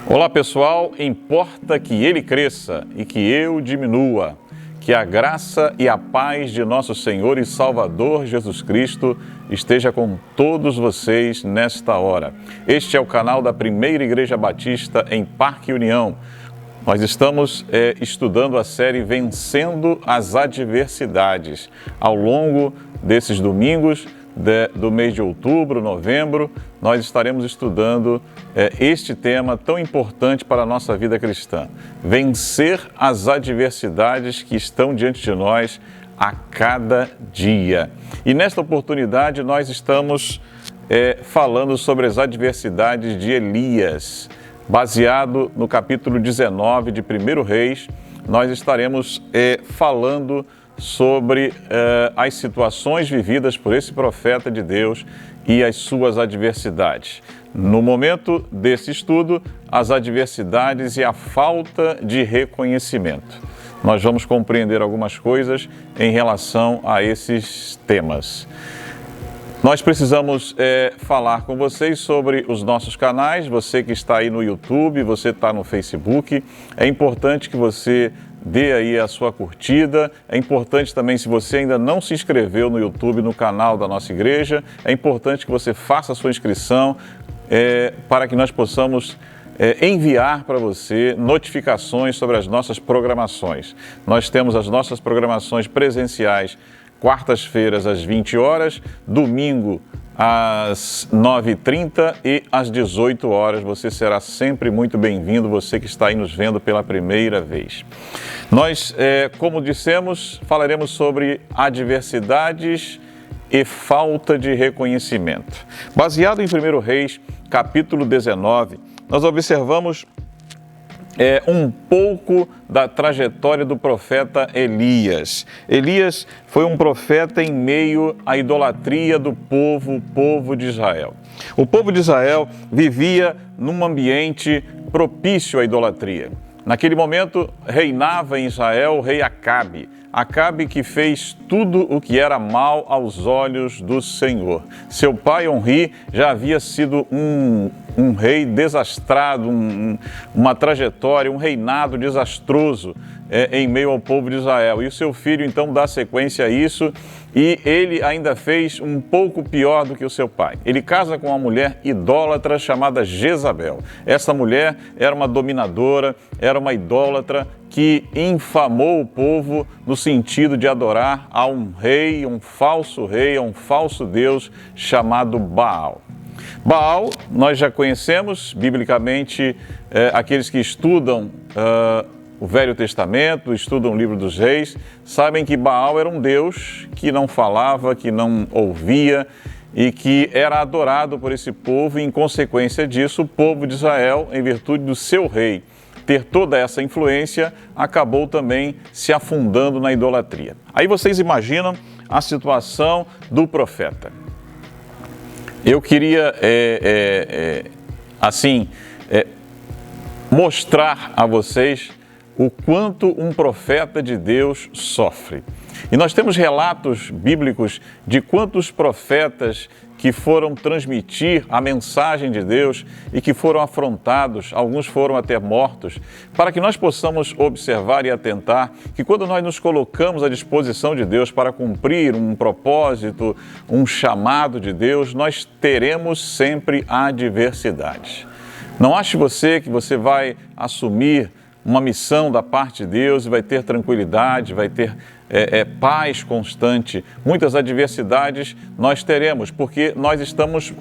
Olá pessoal, importa que ele cresça e que eu diminua. Que a graça e a paz de nosso Senhor e Salvador Jesus Cristo esteja com todos vocês nesta hora. Este é o canal da Primeira Igreja Batista em Parque União. Nós estamos estudando a série Vencendo as Adversidades. Ao longo desses domingos do mês de outubro, novembro, nós estaremos estudando este tema tão importante para a nossa vida cristã. Vencer as adversidades que estão diante de nós a cada dia. E nesta oportunidade nós estamos falando sobre as adversidades de Elias. Baseado no capítulo 19 de 1 Reis, nós estaremos falando sobre as situações vividas por esse profeta de Deus e as suas adversidades. No momento desse estudo, as adversidades e a falta de reconhecimento. Nós vamos compreender algumas coisas em relação a esses temas. Nós precisamos falar com vocês sobre os nossos canais. Você que está aí no YouTube, você está no Facebook, é importante que você dê aí a sua curtida. É importante também, se você ainda não se inscreveu no YouTube, no canal da nossa igreja, é importante que você faça a sua inscrição para que nós possamos enviar para você notificações sobre as nossas programações. Nós temos as nossas programações presenciais quartas-feiras às 20 horas, domingo às 9h30 e às 18 horas. Você será sempre muito bem-vindo, você que está aí nos vendo pela primeira vez. Nós, como dissemos, falaremos sobre adversidades e falta de reconhecimento. Baseado em 1 Reis, capítulo 19, nós observamos um pouco da trajetória do profeta Elias. Elias foi um profeta em meio à idolatria do povo de Israel. O povo de Israel vivia num ambiente propício à idolatria. Naquele momento reinava em Israel o rei Acabe. Acabe que fez tudo o que era mal aos olhos do Senhor. Seu pai Onri já havia sido um rei desastrado, uma trajetória, um reinado desastroso em meio ao povo de Israel. E o seu filho então dá sequência a isso e ele ainda fez um pouco pior do que o seu pai. Ele casa com uma mulher idólatra chamada Jezabel. Essa mulher era uma dominadora, era uma idólatra que infamou o povo no sentido de adorar a um rei, a um falso Deus chamado Baal. Baal, nós já conhecemos, biblicamente, aqueles que estudam o Velho Testamento, estudam o livro dos reis, sabem que Baal era um Deus que não falava, que não ouvia e que era adorado por esse povo e, em consequência disso, o povo de Israel, em virtude do seu rei ter toda essa influência, acabou também se afundando na idolatria. Aí vocês imaginam a situação do profeta. Eu queria, mostrar a vocês o quanto um profeta de Deus sofre. E nós temos relatos bíblicos de quantos profetas que foram transmitir a mensagem de Deus e que foram afrontados, alguns foram até mortos, para que nós possamos observar e atentar que quando nós nos colocamos à disposição de Deus para cumprir um propósito, um chamado de Deus, nós teremos sempre adversidades. Não ache você que você vai assumir uma missão da parte de Deus e vai ter tranquilidade, vai ter paz constante. Muitas adversidades nós teremos, porque nós estamos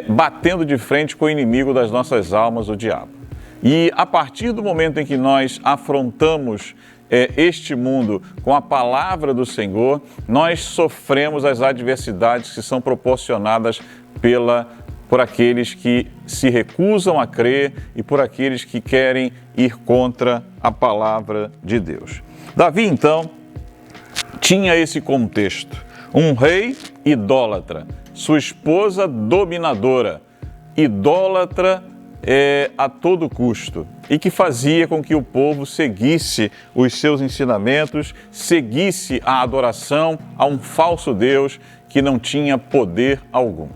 batendo de frente com o inimigo das nossas almas, o diabo. E a partir do momento em que nós afrontamos este mundo com a palavra do Senhor, nós sofremos as adversidades que são proporcionadas por aqueles que se recusam a crer e por aqueles que querem ir contra a palavra de Deus. Davi, então, tinha esse contexto. Um rei idólatra, sua esposa dominadora, idólatra a todo custo, e que fazia com que o povo seguisse os seus ensinamentos, seguisse a adoração a um falso Deus que não tinha poder algum.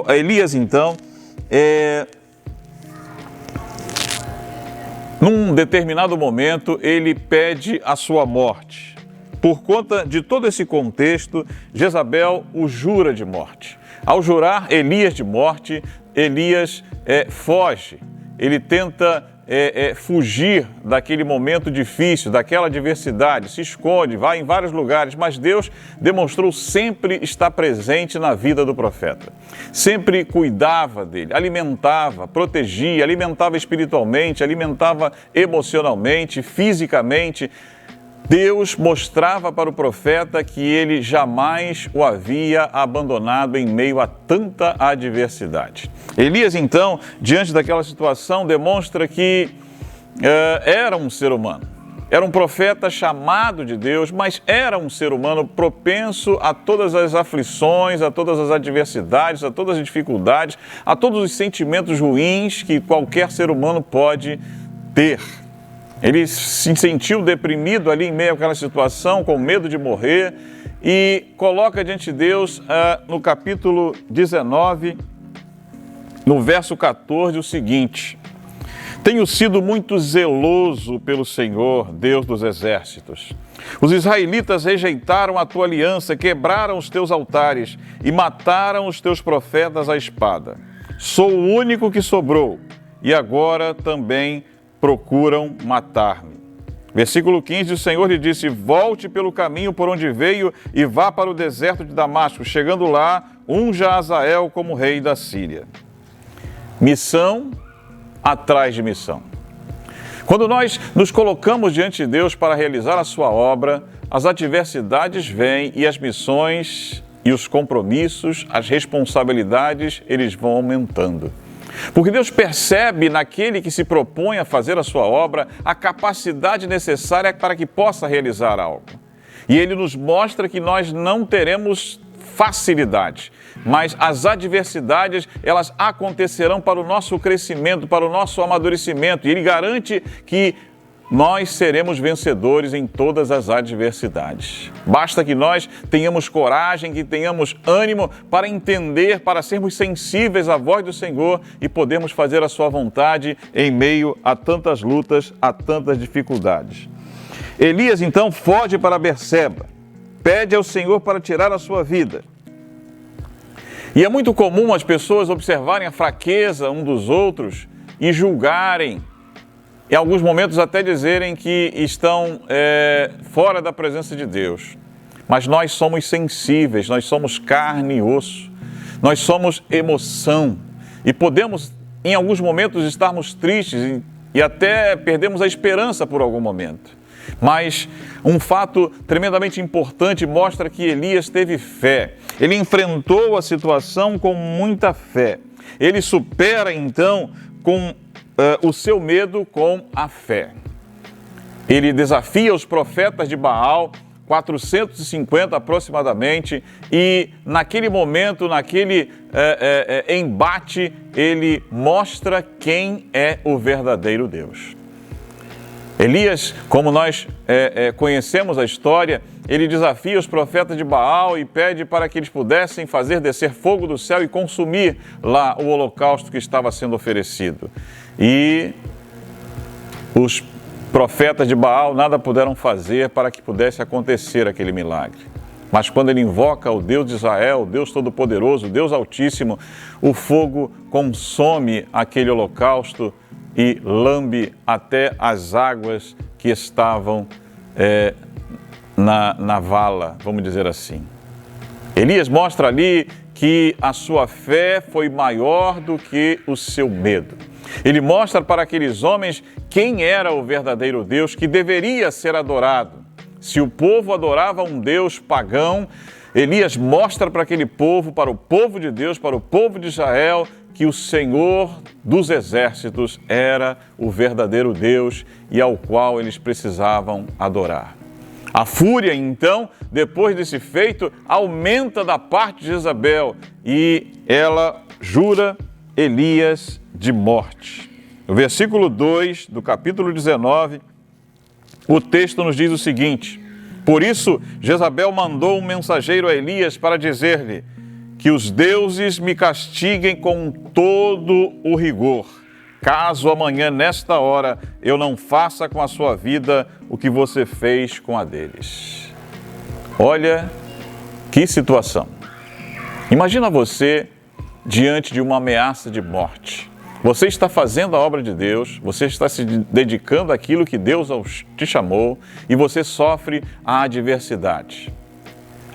Elias, então, determinado momento, ele pede a sua morte. Por conta de todo esse contexto, Jezabel o jura de morte. Ao jurar Elias de morte, Elias foge. Ele tenta fugir daquele momento difícil, daquela adversidade, se esconde, vai em vários lugares, mas Deus demonstrou sempre estar presente na vida do profeta. Sempre cuidava dele, alimentava, protegia, alimentava espiritualmente, alimentava emocionalmente, fisicamente. Deus mostrava para o profeta que ele jamais o havia abandonado em meio a tanta adversidade. Elias, então, diante daquela situação, demonstra que era um ser humano. Era um profeta chamado de Deus, mas era um ser humano propenso a todas as aflições, a todas as adversidades, a todas as dificuldades, a todos os sentimentos ruins que qualquer ser humano pode ter. Ele se sentiu deprimido ali em meio àquela situação, com medo de morrer, e coloca diante de Deus, no capítulo 19, no verso 14, o seguinte: tenho sido muito zeloso pelo Senhor, Deus dos exércitos. Os israelitas rejeitaram a tua aliança, quebraram os teus altares e mataram os teus profetas à espada. Sou o único que sobrou, e agora também procuram matar-me. Versículo 15, o Senhor lhe disse: volte pelo caminho por onde veio e vá para o deserto de Damasco. Chegando lá, unja Azael como rei da Síria. Missão atrás de missão. Quando nós nos colocamos diante de Deus para realizar a sua obra, as adversidades vêm e as missões e os compromissos, as responsabilidades, eles vão aumentando. Porque Deus percebe naquele que se propõe a fazer a sua obra a capacidade necessária para que possa realizar algo. E Ele nos mostra que nós não teremos facilidade, mas as adversidades, elas acontecerão para o nosso crescimento, para o nosso amadurecimento. E Ele garante que nós seremos vencedores em todas as adversidades. Basta que nós tenhamos coragem, que tenhamos ânimo para entender, para sermos sensíveis à voz do Senhor e podermos fazer a sua vontade em meio a tantas lutas, a tantas dificuldades. Elias, então, foge para Berseba, pede ao Senhor para tirar a sua vida. E é muito comum as pessoas observarem a fraqueza um dos outros e julgarem, em alguns momentos até dizerem que estão fora da presença de Deus. Mas nós somos sensíveis, nós somos carne e osso, nós somos emoção. E podemos, em alguns momentos, estarmos tristes e até perdemos a esperança por algum momento. Mas um fato tremendamente importante mostra que Elias teve fé. Ele enfrentou a situação com muita fé. Ele supera, então, com o seu medo com a fé. Ele desafia os profetas de Baal, 450 aproximadamente, e naquele momento, naquele embate, ele mostra quem é o verdadeiro Deus. Elias, como nós conhecemos a história, ele desafia os profetas de Baal e pede para que eles pudessem fazer descer fogo do céu e consumir lá o holocausto que estava sendo oferecido. E os profetas de Baal nada puderam fazer para que pudesse acontecer aquele milagre. Mas quando ele invoca o Deus de Israel, o Deus Todo-Poderoso, o Deus Altíssimo, o fogo consome aquele holocausto e lambe até as águas que estavam na vala, vamos dizer assim. Elias mostra ali que a sua fé foi maior do que o seu medo. Ele mostra para aqueles homens quem era o verdadeiro Deus que deveria ser adorado. Se o povo adorava um Deus pagão, Elias mostra para aquele povo, para o povo de Deus, para o povo de Israel, que o Senhor dos exércitos era o verdadeiro Deus e ao qual eles precisavam adorar. A fúria, então, depois desse feito, aumenta da parte de Jezabel e ela jura Elias de morte. No versículo 2 do capítulo 19, o texto nos diz o seguinte: por isso, Jezabel mandou um mensageiro a Elias para dizer-lhe: que os deuses me castiguem com todo o rigor, caso amanhã, nesta hora, eu não faça com a sua vida o que você fez com a deles. Olha que situação. Imagina você diante de uma ameaça de morte. Você está fazendo a obra de Deus, você está se dedicando àquilo que Deus te chamou e você sofre a adversidade.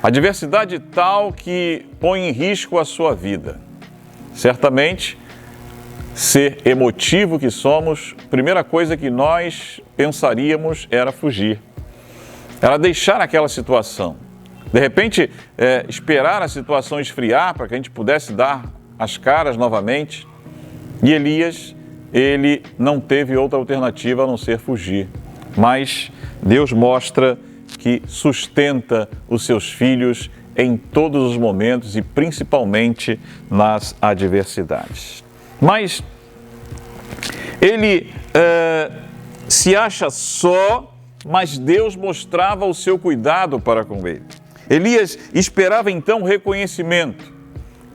Adversidade tal que põe em risco a sua vida. Certamente, ser emotivo que somos, a primeira coisa que nós pensaríamos era fugir. Era deixar aquela situação. De repente, esperar a situação esfriar para que a gente pudesse dar as caras novamente. E Elias, ele não teve outra alternativa a não ser fugir. Mas Deus mostra que sustenta os seus filhos em todos os momentos e principalmente nas adversidades. Mas ele se acha só, mas Deus mostrava o seu cuidado para com ele. Elias esperava então reconhecimento,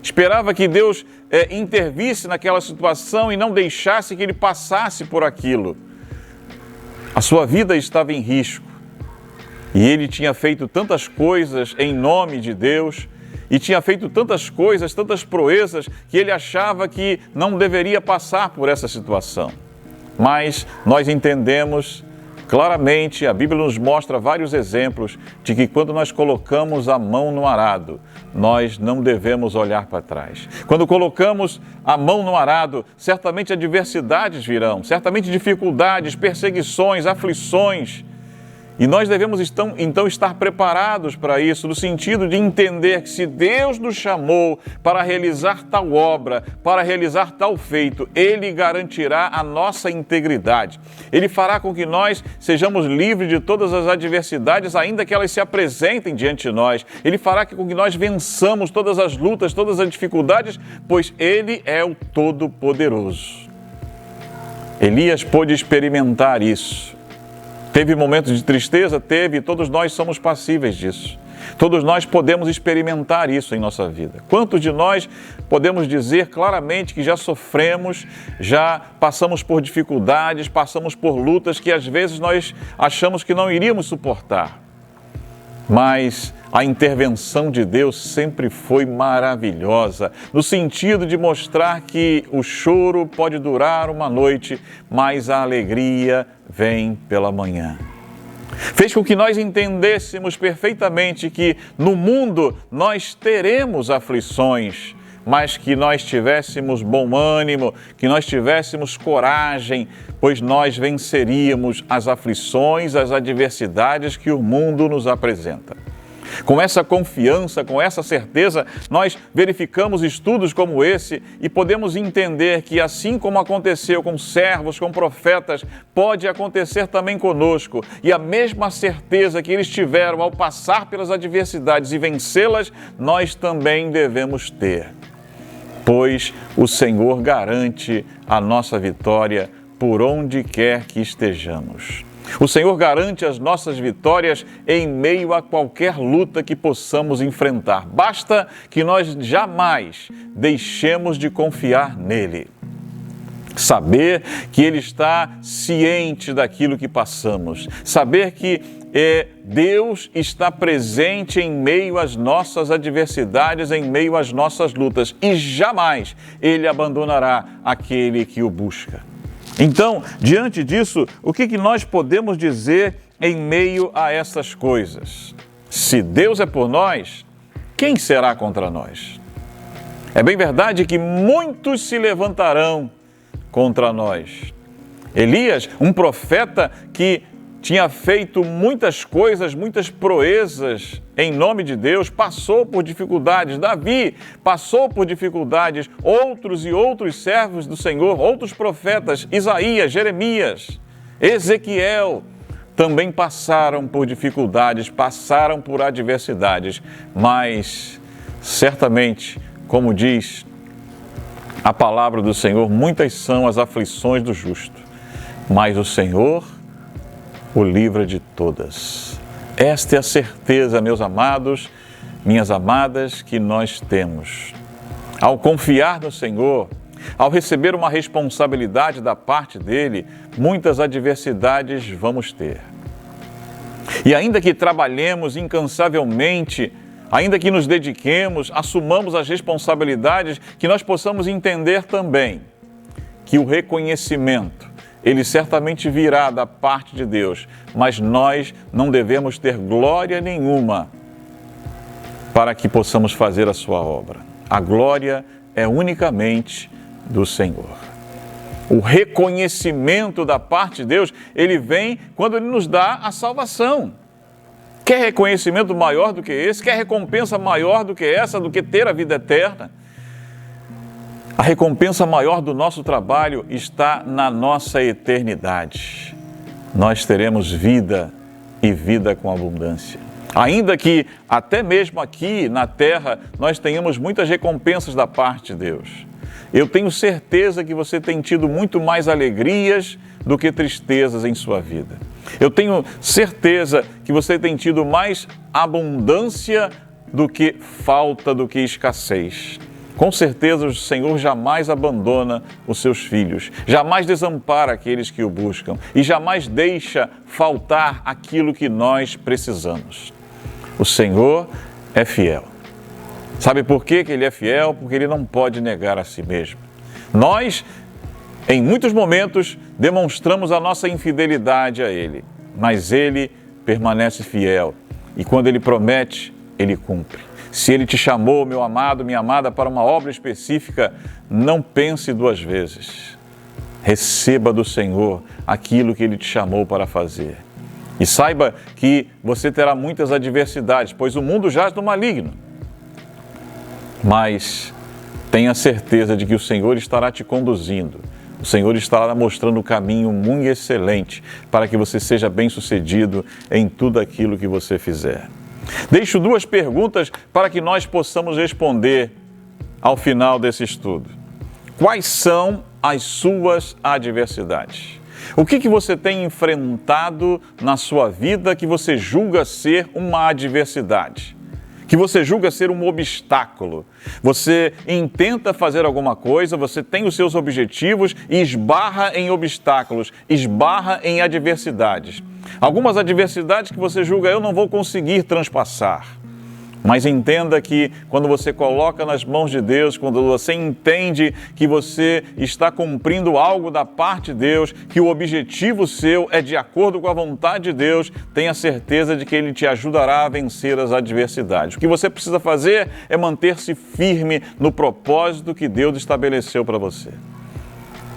esperava que Deus intervisse naquela situação e não deixasse que ele passasse por aquilo. A sua vida estava em risco e ele tinha feito tantas coisas em nome de Deus e tinha feito tantas coisas, tantas proezas, que ele achava que não deveria passar por essa situação. Mas nós entendemos claramente, a Bíblia nos mostra vários exemplos de que quando nós colocamos a mão no arado, nós não devemos olhar para trás. Quando colocamos a mão no arado, certamente adversidades virão, certamente dificuldades, perseguições, aflições. E nós devemos então estar preparados para isso, no sentido de entender que se Deus nos chamou para realizar tal obra, para realizar tal feito, Ele garantirá a nossa integridade. Ele fará com que nós sejamos livres de todas as adversidades, ainda que elas se apresentem diante de nós. Ele fará com que nós vençamos todas as lutas, todas as dificuldades, pois Ele é o Todo-Poderoso. Elias pôde experimentar isso. Teve momentos de tristeza? Teve, e todos nós somos passíveis disso. Todos nós podemos experimentar isso em nossa vida. Quantos de nós podemos dizer claramente que já sofremos, já passamos por dificuldades, passamos por lutas que às vezes nós achamos que não iríamos suportar? Mas a intervenção de Deus sempre foi maravilhosa, no sentido de mostrar que o choro pode durar uma noite, mas a alegria vem pela manhã. Fez com que nós entendêssemos perfeitamente que no mundo nós teremos aflições, mas que nós tivéssemos bom ânimo, que nós tivéssemos coragem, pois nós venceríamos as aflições, as adversidades que o mundo nos apresenta. Com essa confiança, com essa certeza, nós verificamos estudos como esse e podemos entender que assim como aconteceu com servos, com profetas, pode acontecer também conosco. E a mesma certeza que eles tiveram ao passar pelas adversidades e vencê-las, nós também devemos ter. Pois o Senhor garante a nossa vitória por onde quer que estejamos. O Senhor garante as nossas vitórias em meio a qualquer luta que possamos enfrentar. Basta que nós jamais deixemos de confiar nele. Saber que Ele está ciente daquilo que passamos. Saber que Deus está presente em meio às nossas adversidades, em meio às nossas lutas. E jamais Ele abandonará aquele que o busca. Então, diante disso, o que nós podemos dizer em meio a essas coisas? Se Deus é por nós, quem será contra nós? É bem verdade que muitos se levantarão contra nós. Elias, um profeta que tinha feito muitas coisas, muitas proezas em nome de Deus, passou por dificuldades. Davi passou por dificuldades, outros e outros servos do Senhor, outros profetas, Isaías, Jeremias, Ezequiel, também passaram por dificuldades, passaram por adversidades, mas certamente, como diz a palavra do Senhor, muitas são as aflições do justo, mas o Senhor o livra de todas. Esta é a certeza, meus amados, minhas amadas, que nós temos. Ao confiar no Senhor, Ao receber uma responsabilidade da parte dele, muitas adversidades vamos ter. E ainda que trabalhemos incansavelmente, ainda que nos dediquemos, assumamos as responsabilidades, que nós possamos entender também que o reconhecimento, ele certamente virá da parte de Deus, mas nós não devemos ter glória nenhuma para que possamos fazer a sua obra. A glória é unicamente do Senhor. O reconhecimento da parte de Deus, ele vem quando ele nos dá a salvação. Quer reconhecimento maior do que esse? Quer recompensa maior do que essa, do que ter a vida eterna? A recompensa maior do nosso trabalho está na nossa eternidade. Nós teremos vida e vida com abundância. Ainda que até mesmo aqui na terra nós tenhamos muitas recompensas da parte de Deus. Eu tenho certeza que você tem tido muito mais alegrias do que tristezas em sua vida. Eu tenho certeza que você tem tido mais abundância do que falta, do que escassez. Com certeza o Senhor jamais abandona os seus filhos, jamais desampara aqueles que o buscam e jamais deixa faltar aquilo que nós precisamos. O Senhor é fiel. Sabe por que Ele é fiel? Porque Ele não pode negar a si mesmo. Nós, em muitos momentos, demonstramos a nossa infidelidade a Ele, mas Ele permanece fiel e quando Ele promete, Ele cumpre. Se Ele te chamou, meu amado, minha amada, para uma obra específica, não pense duas vezes. Receba do Senhor aquilo que Ele te chamou para fazer. E saiba que você terá muitas adversidades, pois o mundo jaz no maligno. Mas tenha certeza de que o Senhor estará te conduzindo. O Senhor estará mostrando um caminho muito excelente para que você seja bem-sucedido em tudo aquilo que você fizer. Deixo duas perguntas para que nós possamos responder ao final desse estudo. Quais são as suas adversidades? O que você tem enfrentado na sua vida que você julga ser uma adversidade? Que você julga ser um obstáculo? Você intenta fazer alguma coisa, você tem os seus objetivos e esbarra em obstáculos, esbarra em adversidades. Algumas adversidades que você julga, eu não vou conseguir transpassar. Mas entenda que quando você coloca nas mãos de Deus, quando você entende que você está cumprindo algo da parte de Deus, que o objetivo seu é de acordo com a vontade de Deus, tenha certeza de que Ele te ajudará a vencer as adversidades. O que você precisa fazer é manter-se firme no propósito que Deus estabeleceu para você.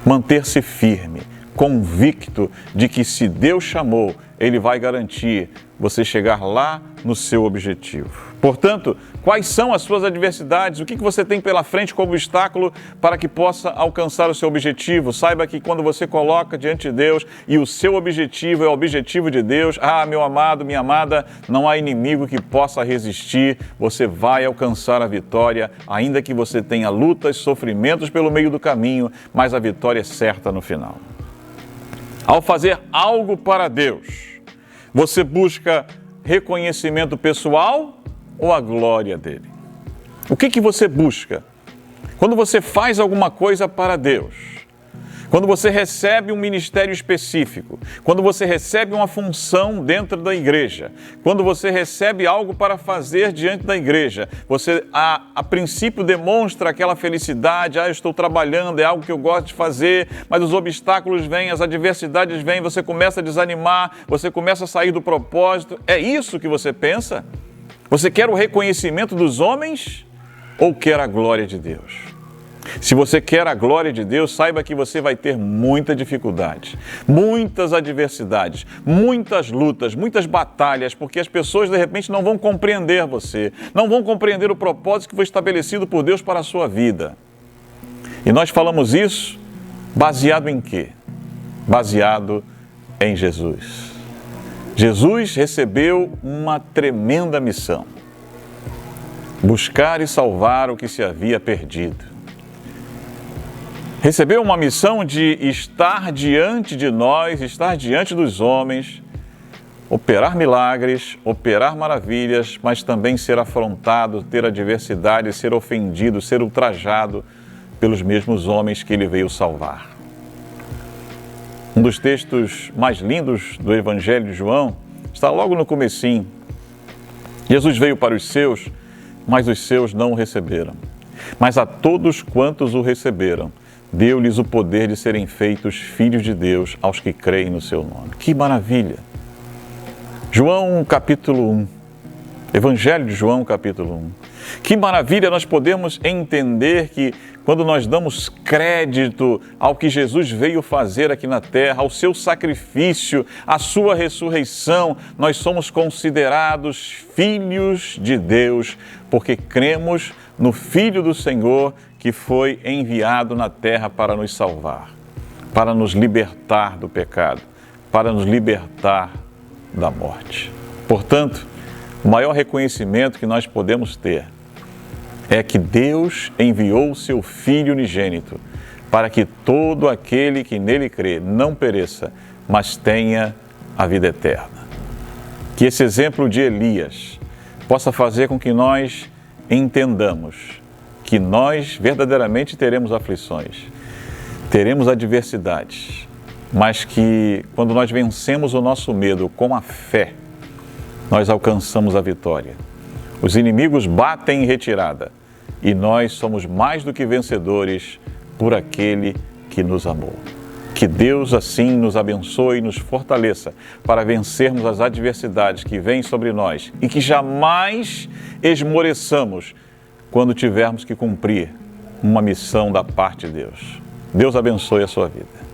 Manter-se firme, convicto de que se Deus chamou, Ele vai garantir você chegar lá no seu objetivo. Portanto, quais são as suas adversidades? O que você tem pela frente como obstáculo para que possa alcançar o seu objetivo? Saiba que quando você coloca diante de Deus e o seu objetivo é o objetivo de Deus, meu amado, minha amada, não há inimigo que possa resistir, você vai alcançar a vitória, ainda que você tenha lutas, sofrimentos pelo meio do caminho, mas a vitória é certa no final. Ao fazer algo para Deus, você busca reconhecimento pessoal ou a glória dele? O que você busca? Quando você faz alguma coisa para Deus, quando você recebe um ministério específico, quando você recebe uma função dentro da igreja, quando você recebe algo para fazer diante da igreja, você a princípio demonstra aquela felicidade, eu estou trabalhando, é algo que eu gosto de fazer, mas os obstáculos vêm, as adversidades vêm, você começa a desanimar, você começa a sair do propósito. É isso que você pensa? Você quer o reconhecimento dos homens ou quer a glória de Deus? Se você quer a glória de Deus, saiba que você vai ter muita dificuldade, muitas adversidades, muitas lutas, muitas batalhas, porque as pessoas de repente não vão compreender você, não vão compreender o propósito que foi estabelecido por Deus para a sua vida. E nós falamos isso baseado em quê? Baseado em Jesus. Jesus recebeu uma tremenda missão: buscar e salvar o que se havia perdido. Recebeu uma missão de estar diante de nós, estar diante dos homens, operar milagres, operar maravilhas, mas também ser afrontado, ter adversidade, ser ofendido, ser ultrajado, pelos mesmos homens que ele veio salvar. Um dos textos mais lindos do Evangelho de João está logo no comecinho. Jesus veio para os seus, mas os seus não o receberam. Mas a todos quantos o receberam, deu-lhes o poder de serem feitos filhos de Deus aos que creem no seu nome. Que maravilha! João capítulo 1, Evangelho de João capítulo 1. Que maravilha nós podemos entender que quando nós damos crédito ao que Jesus veio fazer aqui na terra, ao seu sacrifício, à sua ressurreição, nós somos considerados filhos de Deus, porque cremos no Filho do Senhor que foi enviado na terra para nos salvar, para nos libertar do pecado, para nos libertar da morte. Portanto, o maior reconhecimento que nós podemos ter é que Deus enviou o seu Filho unigênito para que todo aquele que nele crê não pereça, mas tenha a vida eterna. Que esse exemplo de Elias possa fazer com que nós entendamos que nós verdadeiramente teremos aflições, teremos adversidades, mas que quando nós vencemos o nosso medo com a fé, nós alcançamos a vitória. Os inimigos batem em retirada e nós somos mais do que vencedores por aquele que nos amou. Que Deus assim nos abençoe e nos fortaleça para vencermos as adversidades que vêm sobre nós e que jamais esmoreçamos quando tivermos que cumprir uma missão da parte de Deus. Deus abençoe a sua vida.